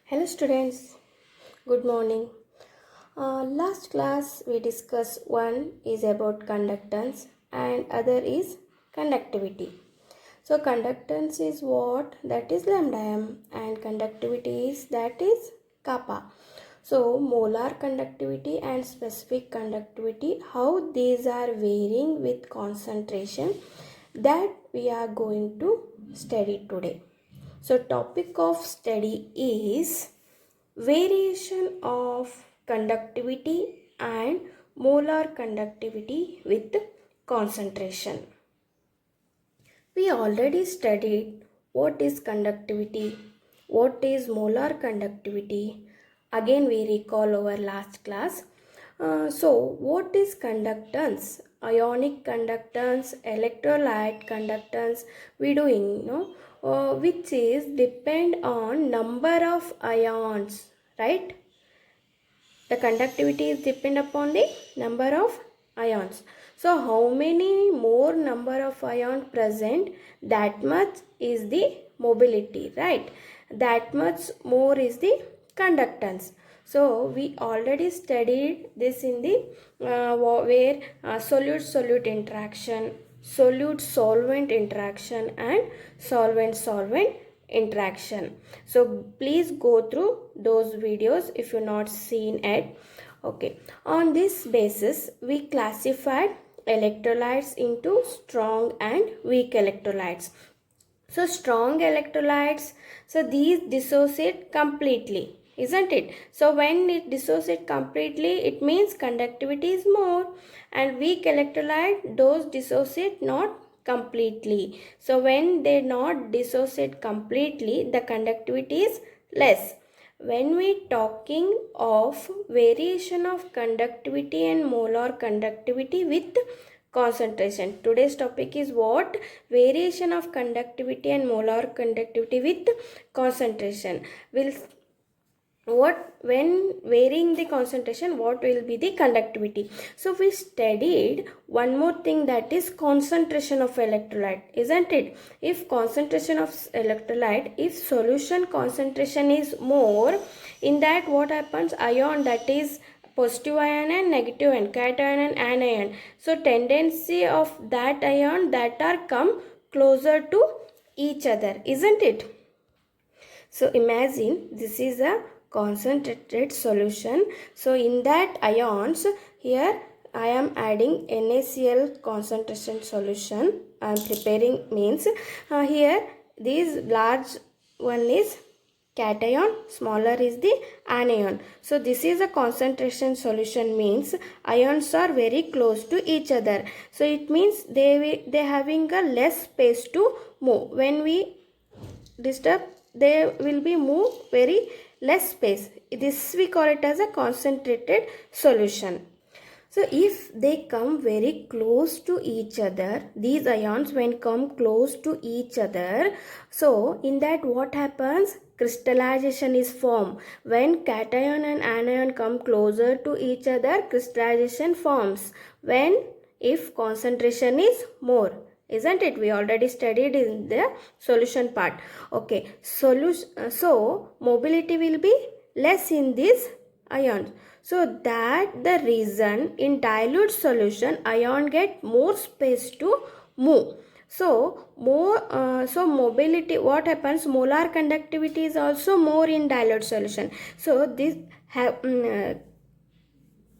Hello students, good morning. Last class we discussed one is about conductance and other is conductivity. So conductance is what? That is lambda m, and conductivity is that is kappa. So molar conductivity and specific conductivity, how these are varying with concentration, that we are going to study today. So topic of study is variation of conductivity and molar conductivity with concentration. We already studied what is conductivity, what is molar conductivity. Again we recall our last class. So what is conductance? Ionic conductance, electrolyte conductance, we doing, which is depend on number of ions, right? The conductivity is depend upon the number of ions. So how many more number of ions present, that much is the mobility, right? That much more is the conductance. So we already studied this in the where solute-solute interaction, solute-solvent interaction and solvent-solvent interaction. So please go through those videos if you not seen it. Okay, on this basis we classified electrolytes into strong and weak electrolytes. So strong electrolytes, so these dissociate completely, isn't it? So when it dissociate completely, it means conductivity is more, and weak electrolyte, those dissociate not completely. So when they not dissociate completely, the conductivity is less. When we talking of variation of conductivity and molar conductivity with concentration, today's topic is what? Variation of conductivity and molar conductivity with concentration. When varying the concentration, what will be the conductivity? So we studied one more thing, that is concentration of electrolyte, isn't it? If concentration of electrolyte, if solution concentration is more, in that what happens? Ion, that is positive ion and negative ion, cation and anion. So tendency of that ion that are come closer to each other, isn't it? So imagine this is a concentrated solution. So in that ions, here I am adding NaCl concentration solution. I am preparing means here this large one is cation, smaller is the anion. So this is a concentration solution, means ions are very close to each other. So it means they having a less space to move. When we disturb, they will be move very less space. This we call it as a concentrated solution. So if they come very close to each other, these ions when come close to each other, so in that what happens? Crystallization is formed. When cation and anion come closer to each other, crystallization forms. When? If concentration is more, isn't it? We already studied in the solution part. Okay, so mobility will be less in these ions. So that the reason in dilute solution ion get more space to move. So so mobility, what happens? Molar conductivity is also more in dilute solution. So this have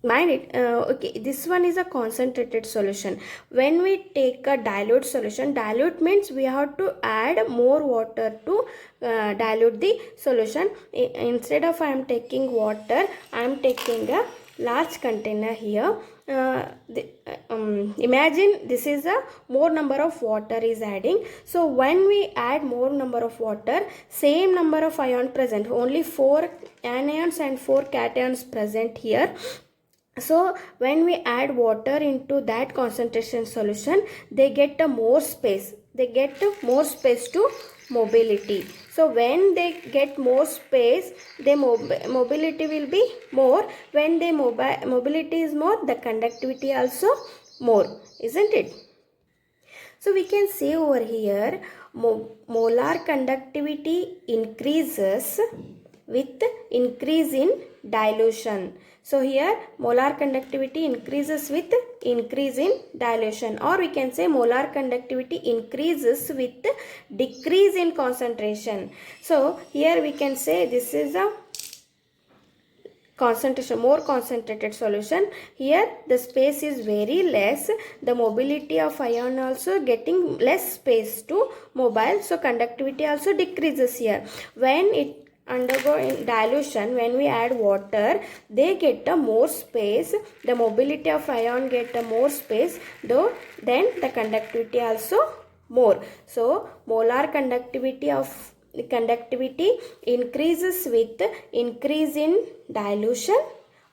mind it. Okay, this one is a concentrated solution. When we take a dilute solution, dilute means we have to add more water to dilute the solution. Instead of I am taking water, I am taking a large container here. Imagine this is a more number of water is adding. So when we add more number of water, same number of ion present, only 4 anions and 4 cations present here. So when we add water into that concentration solution, they get a more space. They get more space to mobility. So when they get more space, their mobility will be more. When their mobility is more, the conductivity also more, isn't it? So we can say over here, molar conductivity increases with increase in dilution. So here molar conductivity increases with increase in dilution, or we can say molar conductivity increases with decrease in concentration. So here we can say this is a concentration, more concentrated solution. Here the space is very less, the mobility of ion also getting less space to mobile, so conductivity also decreases here. When it undergo in dilution, when we add water, they get a more space, the mobility of ion get a more space, though then the conductivity also more. So molar conductivity increases with increase in dilution,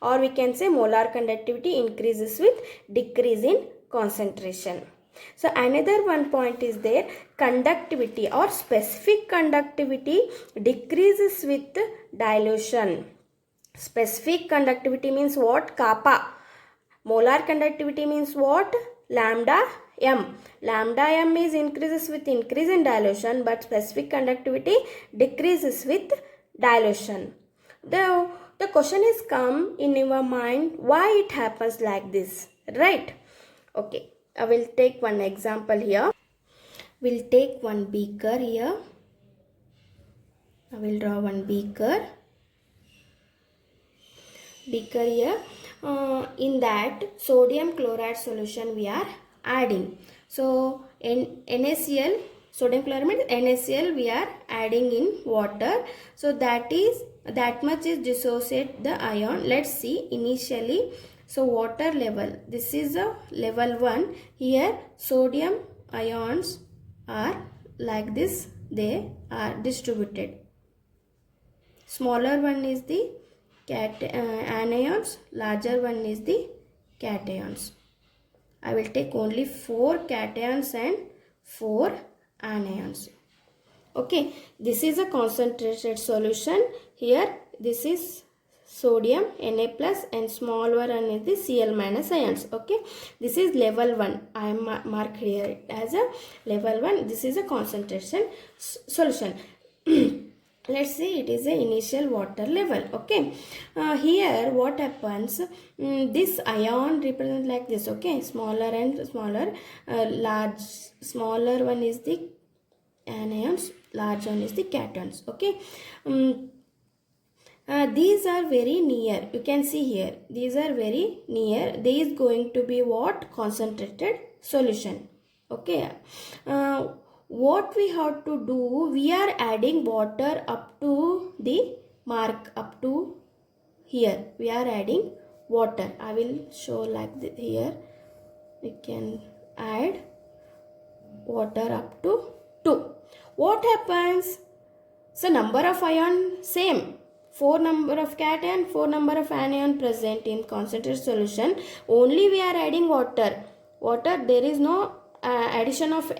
or we can say molar conductivity increases with decrease in concentration. So another one point is there, conductivity or specific conductivity decreases with dilution. Specific conductivity means what? Kappa. Molar conductivity means what? Lambda m. Lambda m is increases with increase in dilution, but specific conductivity decreases with dilution. The question is come in your mind, why it happens like this, right? Okay, I will take one example here. We'll take one beaker here. I will draw one beaker here. In that sodium chloride solution we are adding. So NaCl, sodium chloride means NaCl we are adding in water. So that much is dissociate the ion. Let's see initially. So water level, this is a level 1. Here sodium ions are like this, they are distributed. Smaller one is the anions, larger one is the cations. I will take only 4 cations and 4 anions. Okay, this is a concentrated solution. Here this is sodium Na plus and smaller one is the Cl minus ions. Okay, this is level 1. I am marked here as a level 1. This is a concentration solution. Let's say it is a initial water level. Okay, here what happens, this ion represent like this. Okay, smaller and smaller, smaller one is the anions, large one is the cations. Okay, these are very near, you can see here, these are very near. There is going to be what? Concentrated solution. Okay, what we have to do, we are adding water up to the mark, up to here we are adding water. I will show like this. Here we can add water up to 2. What happens? So number of ion same, 4 number of cation, 4 number of anion present in concentrated solution. Only we are adding water. There is no addition of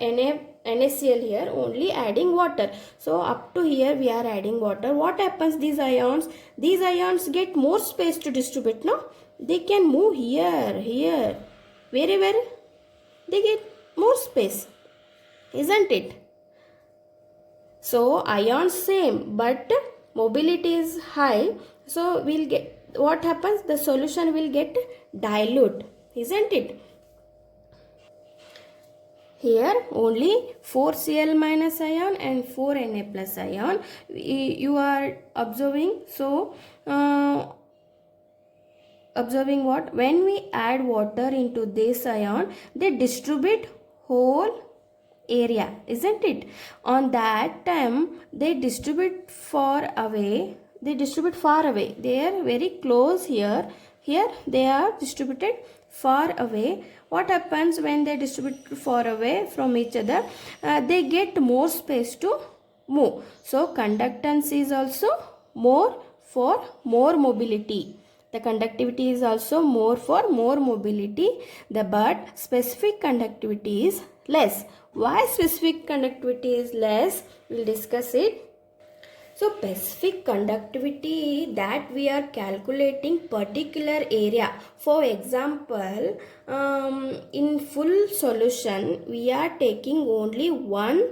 NaCl here, only adding water. So up to here we are adding water. What happens? These ions get more space to distribute. No, they can move here, wherever they get more space, isn't it? So ions same, but mobility is high. So we'll get, what happens? The solution will get dilute, isn't it? Here only 4 Cl minus ion and 4 Na plus ion you are observing. So observing what? When we add water into this ion, they distribute whole area, isn't it? On that time they distribute far away. They are very close here. Here they are distributed far away. What happens when they distribute far away from each other? They get more space to move. So conductance is also more for more mobility. The conductivity is also more for more mobility. But specific conductivity is less. Why specific conductivity is less? We'll discuss it. So specific conductivity, that we are calculating particular area. For example, in full solution we are taking only 1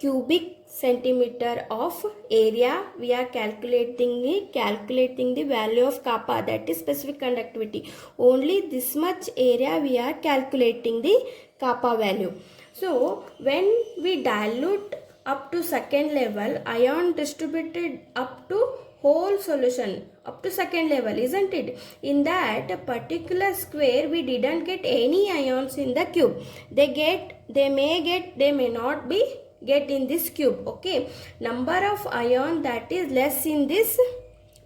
cubic centimeter of area. We are calculating the value of kappa, that is specific conductivity. Only this much area we are calculating the kappa value. So when we dilute up to second level, ion distributed up to whole solution up to second level, isn't it? In that particular square we didn't get any ions in the cube. They may not be get in this cube. Okay, number of ion that is less in this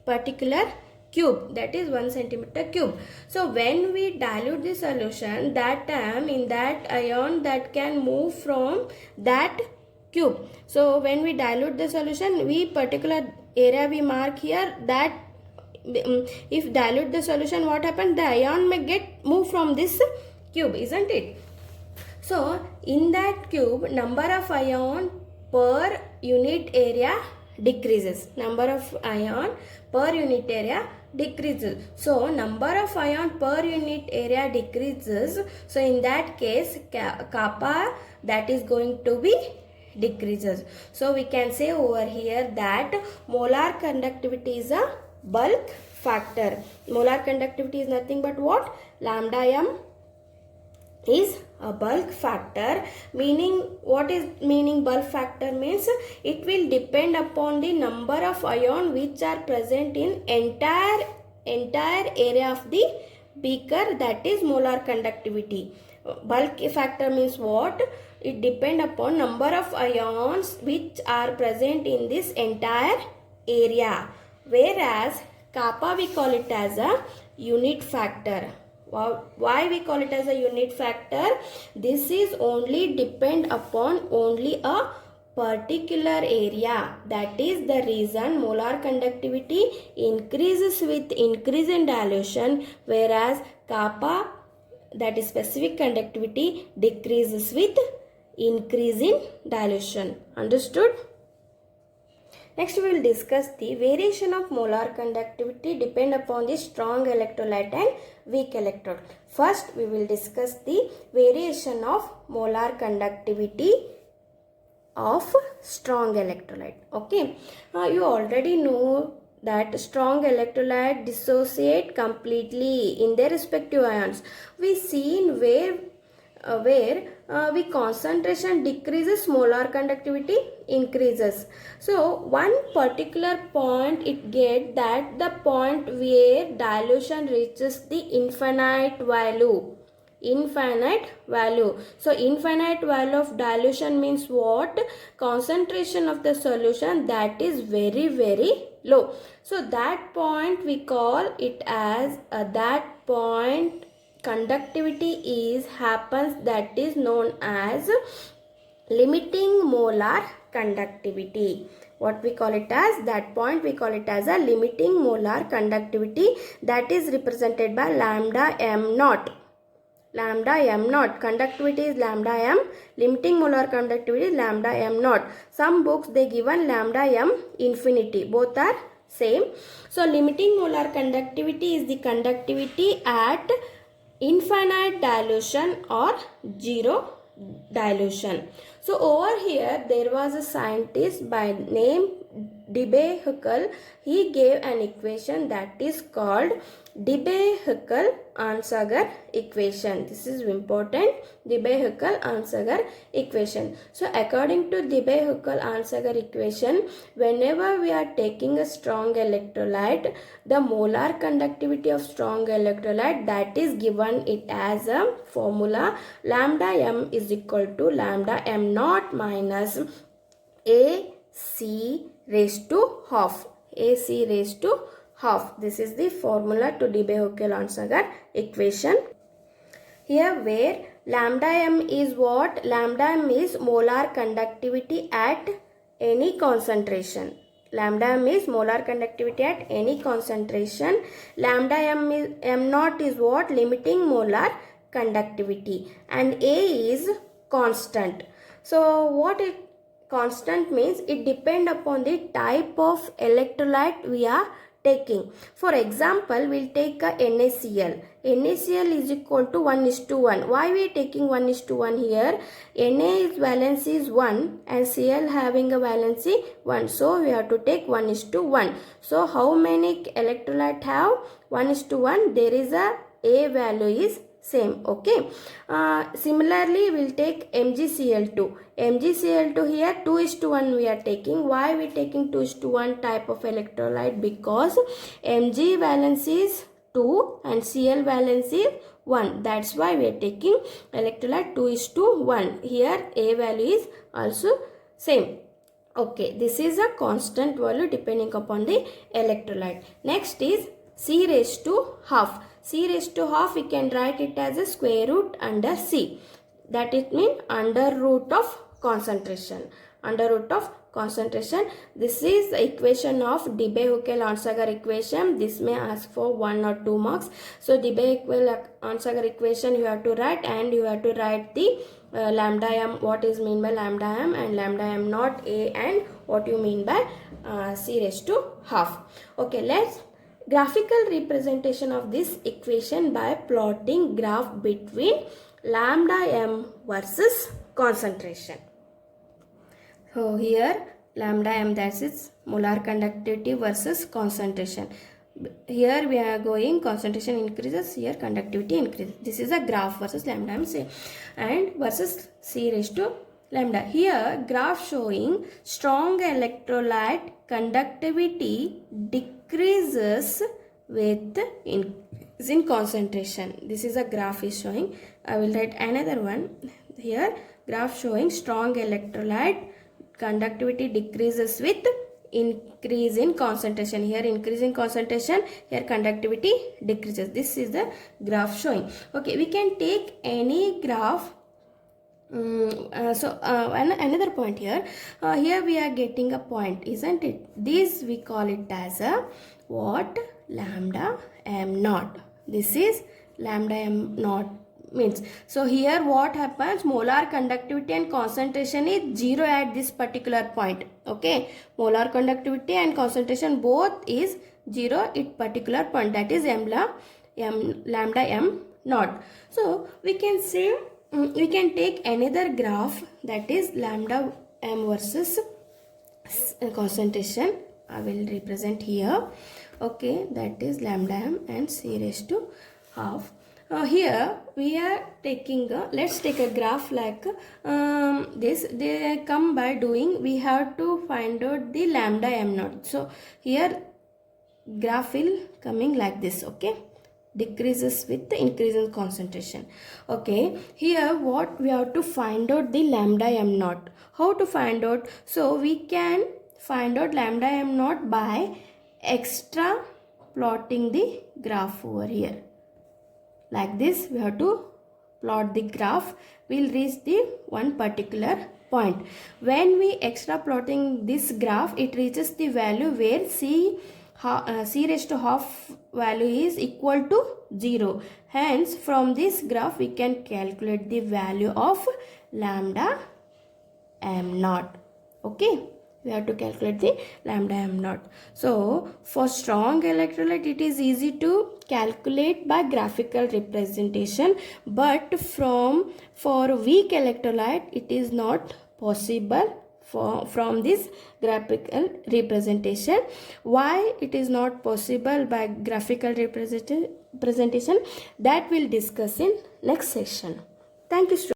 particular cube, that is 1 centimeter cube. So when we dilute the solution, that time in that ion that can move from that cube. So when we dilute the solution, we particular area we mark here, that if dilute the solution, what happens? The ion may get moved from this cube, isn't it? So in that cube, number of ion per unit area decreases. Number of ion per unit area decreases. So number of ion per unit area decreases. So in that case, kappa, that is going to be decreases. So we can say over here that molar conductivity is a bulk factor. Molar conductivity is nothing but what? Lambda m is a bulk factor. Meaning, what is meaning bulk factor? Means it will depend upon the number of ion which are present in entire area of the beaker, that is molar conductivity. Bulk factor means what? It depend upon number of ions which are present in this entire area. Whereas kappa we call it as a unit factor. Why we call it as a unit factor? This is only depend upon only a particular area. That is the reason molar conductivity increases with increase in dilution, whereas kappa, that is specific conductivity, decreases with increase in dilution. Understood? Next we will discuss the variation of molar conductivity depend upon the strong electrolyte and weak electrode. First we will discuss the variation of molar conductivity of strong electrolyte. Okay, you already know that strong electrolyte dissociate completely in their respective ions. We seen where we concentration decreases, molar conductivity increases. So one particular point it get, that the point where dilution reaches the infinite value. So infinite value of dilution means what? Concentration of the solution that is very, very low. So that point we call it as that point conductivity is happens, that is known as limiting molar conductivity. What we call it as? That point we call it as a limiting molar conductivity, that is represented by lambda m naught. Lambda m naught. Conductivity is lambda m. Limiting molar conductivity is lambda m naught. Some books they given lambda m infinity. Both are same. So limiting molar conductivity is the conductivity at infinite dilution or zero dilution. So over here there was a scientist by name Debye-Hückel. He gave an equation that is called Debye-Hückel-Onsager equation. This is important. Debye-Hückel-Onsager equation. So according to Debye-Hückel-Onsager equation, whenever we are taking a strong electrolyte, the molar conductivity of strong electrolyte, that is given it as a formula lambda m is equal to lambda m naught minus AC raised to half. AC raised to half. This is the formula to Debye-Hückel-Onsager equation. Here where lambda m is what? Lambda m is molar conductivity at any concentration. Lambda m is molar conductivity at any concentration. Lambda m naught is what? Limiting molar conductivity. And A is constant. So what it constant means? It depend upon the type of electrolyte we are taking. For example, we'll take a NaCl. NaCl is equal to 1:1. Why we are taking 1:1 here? Na's valence is 1 and Cl having a valency 1. So we have to take 1:1. So how many electrolyte have 1:1? There is a value is same. Okay. Similarly, we'll take MgCl2. MgCl2 here 2:1 we are taking. Why we are taking 2:1 type of electrolyte? Because Mg valence is 2 and Cl valence is 1. That's why we are taking electrolyte 2:1. Here A value is also same. Okay, this is a constant value depending upon the electrolyte. Next is C raised to half. C raised to half, we can write it as a square root under C. That it means under root of concentration. Under root of concentration. This is the equation of Debye-Hückel-Onsager equation. This may ask for 1 or 2 marks. So Debye-Hückel-Onsager equation you have to write, and you have to write the lambda m, what is mean by lambda m and lambda m naught A, and what you mean by C raised to half. Okay, let's graphical representation of this equation by plotting graph between lambda m versus concentration. So here lambda m, that is molar conductivity versus concentration. Here we are going concentration increases, here conductivity increases. This is a graph versus lambda m and versus C raised to lambda. Here graph showing strong electrolyte conductivity decreases with increase in concentration. This is a graph is showing. I will write another one here. Graph showing strong electrolyte conductivity decreases with increase in concentration. Here increase in concentration, here conductivity decreases. This is the graph showing. Okay, we can take any graph. Another point here. Here we are getting a point, isn't it? This we call it as a what? Lambda m naught. This is lambda m naught means. So here what happens? Molar conductivity and concentration is 0 at this particular point. Okay, molar conductivity and concentration both is 0 at particular point. That is lambda m naught. So we can say. We can take another graph, that is lambda m versus concentration. I will represent here. Okay, that is lambda m and C raised to half. Here we are taking let's take a graph like this. They come by doing, we have to find out the lambda m naught. So here graph will coming like this. Okay, decreases with the increase in concentration. Okay, here what we have to find out the lambda m naught. How to find out? So we can find out lambda m naught by extra plotting the graph over here. Like this we have to plot the graph. We'll reach the one particular point. When we extra plotting this graph, it reaches the value where C raised to half value is equal to 0. Hence from this graph we can calculate the value of lambda m naught. Okay, we have to calculate the lambda m naught. So for strong electrolyte it is easy to calculate by graphical representation, but for weak electrolyte it is not possible from this graphical representation. Why it is not possible by graphical representation, that we'll discuss in next session. Thank you, students.